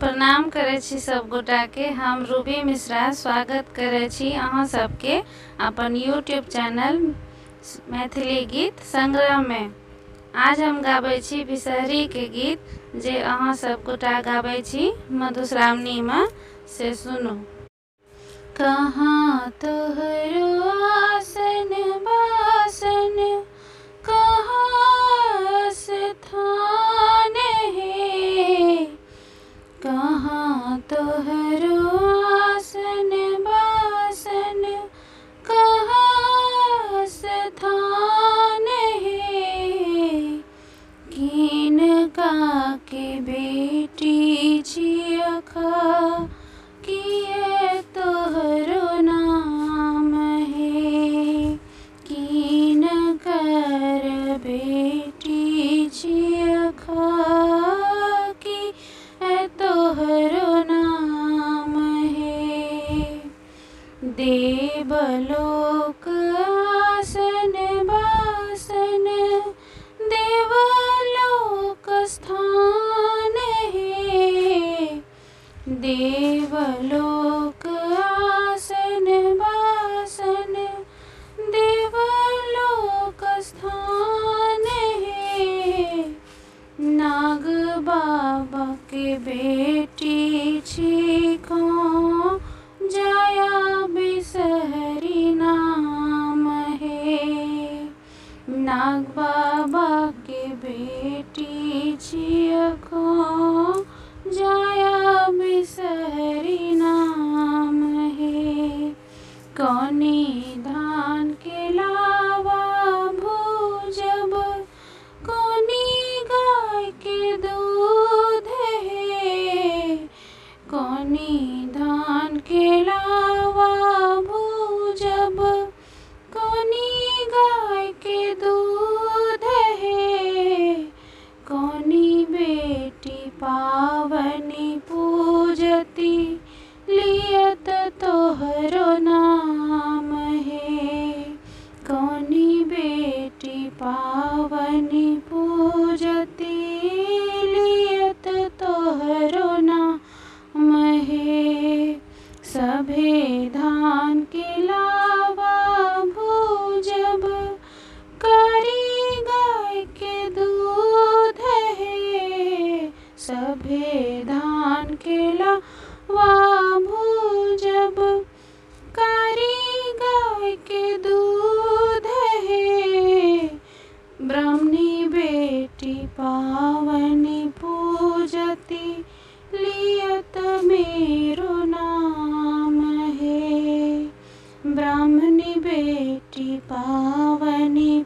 प्रणाम करै छी सब गोटा के। हम रूबी मिश्रा स्वागत करै छी अहाँ सबके अपन यूट्यूब चैनल मैथिली गीत संग्रह में। आज हम गाबै छी बिसहरी के गीत जे अहाँ सब गोटा गाबै छी मधुश्रावणी में, से सुनू। कहाँ तोहरो आसन बासन, कहाँ स्थान है, कहाँ तोहरो आसन बासन, कहाँ स्थान है। किनका के बेटी छियखा, किए तोहरो नाम है। किनकर बेटी छियखा, किए तोहरो नाम है। देवलोक आसन बासन, देवलोक स्थान है। देवलोक आसन बासन, देवलोक स्थान है। नाग बाबा के बेटी छिखो, जया बिसहरी नाम है। नाग बाबा के बेटी छियखो, जया बिसहरी नाम है। कौनी धान के लावा भूजब, कौनी गाय के दूध है। कौनी धान के लावा भूजब, कौनी गाय के दूध है। कौनी बेटी पावनी पूजती, लियत तोहरो नाम है। कौनी बेटी पावनी पूजती, लियत तोहरो नाम है। सभे धान के लावा भूजब, कारी गाय के दूध है। सभे धान के लावा भूजब, कारी गाय के दूध है। ब्राह्मणी बेटी पावनी पूजती, लियत मेरो नाम है। ब्राह्मणी बेटी पावनी